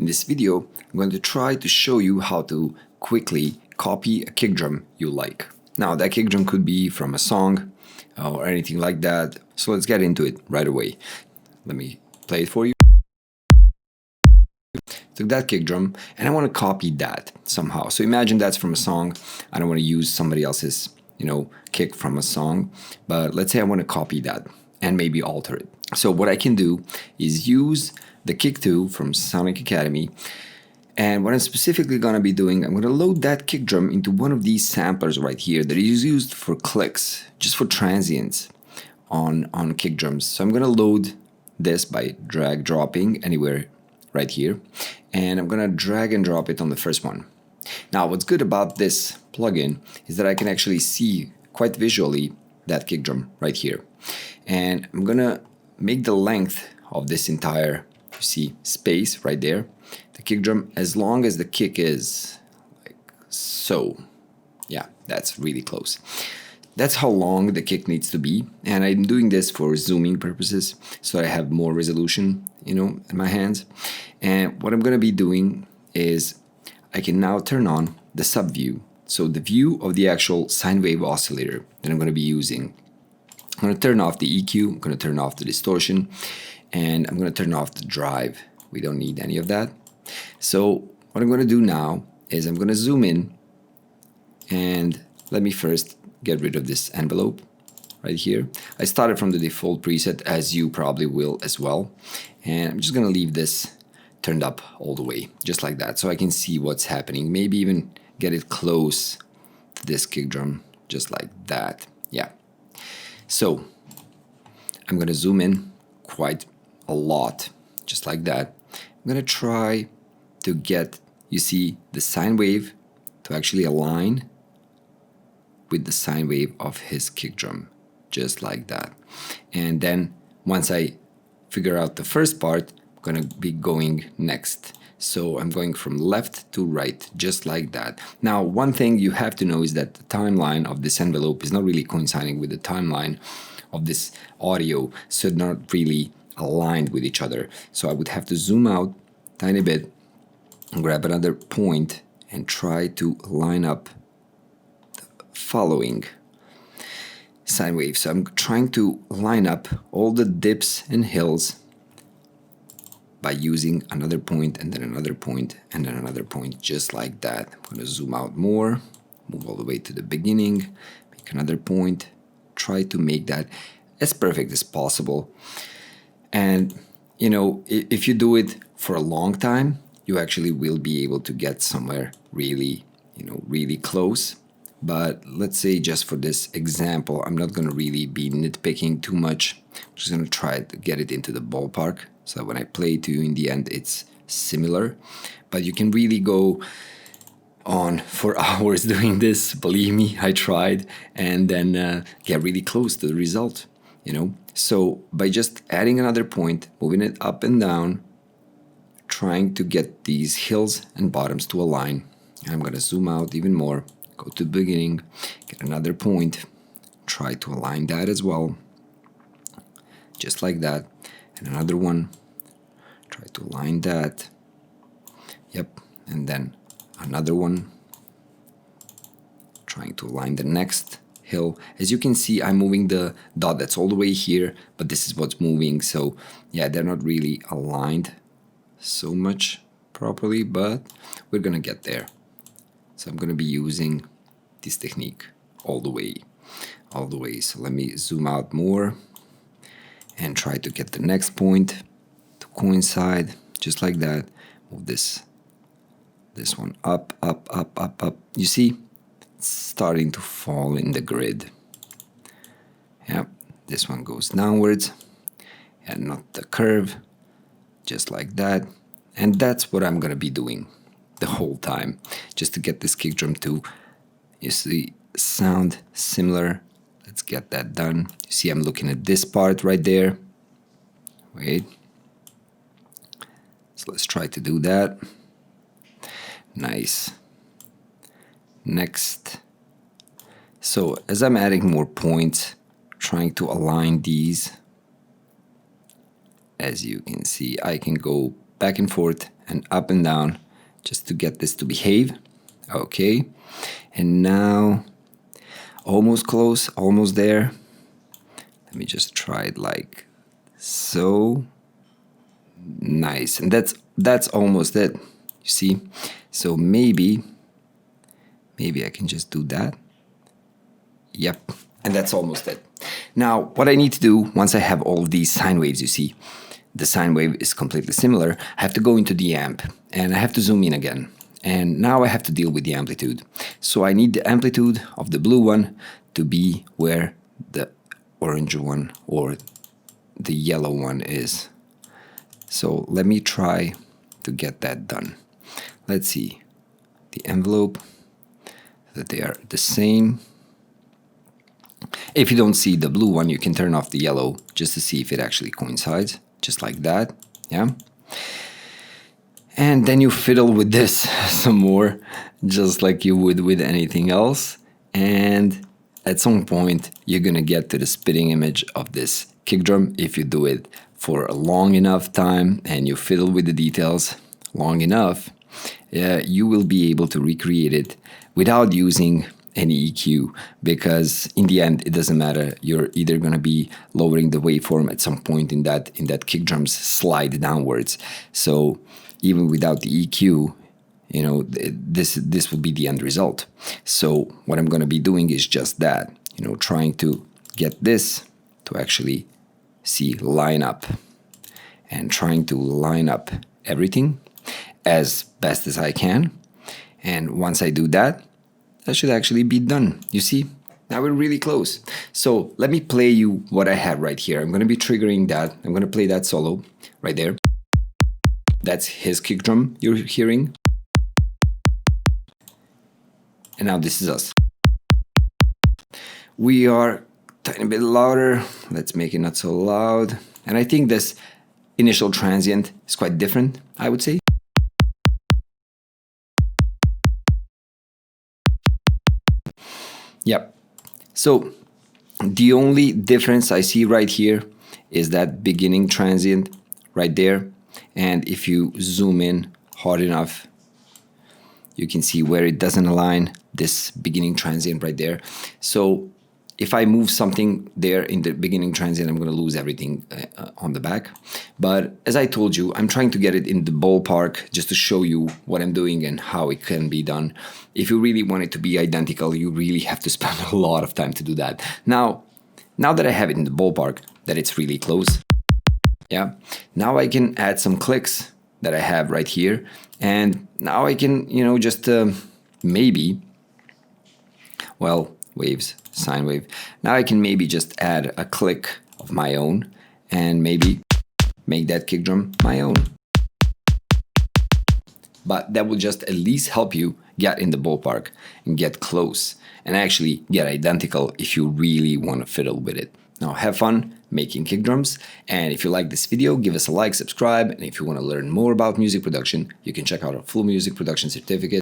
In this video, I'm going to try to show you how to quickly copy a kick drum you like. Now, that kick drum could be from a song or anything like that. So let's get into it right away. Let me play it for you. Took that kick drum and I want to copy that somehow. So imagine that's from a song. I don't want to use somebody else's, kick from a song, but let's say I want to copy that and maybe alter it. So what I can do is use the kick 2 from MIXXIN Academy. And what I'm specifically going to be doing, I'm going to load that kick drum into one of these samplers right here that is used for clicks, just for transients on kick drums. So I'm going to load this by drag dropping anywhere right here, and I'm gonna drag and drop it on the first one. Now, what's good about this plugin is that I can actually see quite visually that kick drum right here, and I'm gonna make the length of this entire, you see, space right there, the kick drum, as long as the kick is like so. Yeah, that's really close. That's how long the kick needs to be, and I'm doing this for zooming purposes, so I have more resolution, in my hands. And what I'm going to be doing is I can now turn on the sub view, so the view of the actual sine wave oscillator that I'm going to be using. I'm going to turn off the EQ, I'm going to turn off the distortion, and I'm going to turn off the drive. We don't need any of that. So what I'm going to do now is I'm going to zoom in, and let me first get rid of this envelope right here. I started from the default preset, as you probably will as well, and I'm just gonna leave this turned up all the way, just like that, so I can see what's happening. Maybe even get it close to this kick drum, just like that. Yeah. So I'm gonna zoom in quite a lot, just like that. I'm gonna try to get, you see, the sine wave to actually align with the sine wave of his kick drum, just like that. And then once I figure out the first part, I'm gonna be going next. So I'm going from left to right, just like that. Now, one thing you have to know is that the timeline of this envelope is not really coinciding with the timeline of this audio, so not really aligned with each other. So I would have to zoom out a tiny bit and grab another point and try to line up following sine wave. So I'm trying to line up all the dips and hills by using another point and then another point and then another point, just like that. I'm going to zoom out more, move all the way to the beginning, make another point, try to make that as perfect as possible. And if you do it for a long time, you actually will be able to get somewhere really, really close. But let's say just for this example, I'm not going to really be nitpicking too much. I'm just going to try to get it into the ballpark, so that when I play to you in the end, it's similar. But you can really go on for hours doing this. Believe me, I tried, and then get really close to the result, So by just adding another point, moving it up and down, trying to get these hills and bottoms to align. I'm going to zoom out even more. Go to the beginning, get another point, try to align that as well, just like that, and another one, try to align that, yep, and then another one, trying to align the next hill. As you can see, I'm moving the dot that's all the way here, but this is what's moving, so yeah, they're not really aligned so much properly, but we're gonna get there. So I'm going to be using this technique all the way. So let me zoom out more and try to get the next point to coincide, just like that. Move this one up, up, up, up, up. You see, it's starting to fall in the grid. Yep, this one goes downwards and not the curve, just like that. And that's what I'm going to be doing the whole time, just to get this kick drum to, you see, sound similar. Let's get that done. You see, I'm looking at this part right there. Wait. So let's try to do that. Nice. Next. So as I'm adding more points, trying to align these, as you can see, I can go back and forth and up and down just to get this to behave. Okay, and now almost close, almost there. Let me just try it like so. Nice, and that's almost it. You see, so maybe I can just do that. Yep, and that's almost it. Now, what I need to do once I have all of these sine waves, you see, the sine wave is completely similar. I have to go into the amp, and I have to zoom in again. And now I have to deal with the amplitude. So I need the amplitude of the blue one to be where the orange one or the yellow one is. So let me try to get that done. Let's see, the envelope, that they are the same. If you don't see the blue one, you can turn off the yellow just to see if it actually coincides, just like that, yeah? And then you fiddle with this some more, just like you would with anything else. And at some point, you're gonna get to the spitting image of this kick drum. If you do it for a long enough time and you fiddle with the details long enough, you will be able to recreate it without using any EQ, because in the end it doesn't matter. You're either going to be lowering the waveform at some point in that kick drum's slide downwards. So even without the EQ, you know, this will be the end result. So what I'm going to be doing is just that, you know, trying to get this to actually see line up, and trying to line up everything as best as I can. And once I do that, that should actually be done. You see, now we're really close. So let me play you what I have right here. I'm going to be triggering that. I'm going to play that solo right there. That's his kick drum you're hearing. And now this is us. We are a tiny bit louder. Let's make it not so loud. And I think this initial transient is quite different, I would say. Yep. So the only difference I see right here is that beginning transient right there. And if you zoom in hard enough, you can see where it doesn't align, this beginning transient right there. So if I move something there in the beginning transient, I'm going to lose everything on the back. But as I told you, I'm trying to get it in the ballpark just to show you what I'm doing and how it can be done. If you really want it to be identical, you really have to spend a lot of time to do that. Now that I have it in the ballpark, that it's really close, yeah, now I can add some clicks that I have right here. And now I can, you know, just maybe, well, waves, sine wave. Now I can maybe just add a click of my own and maybe make that kick drum my own. But that will just at least help you get in the ballpark and get close and actually get identical if you really want to fiddle with it. Now have fun making kick drums, and if you like this video, give us a like, subscribe, and if you want to learn more about music production, you can check out our full music production certificate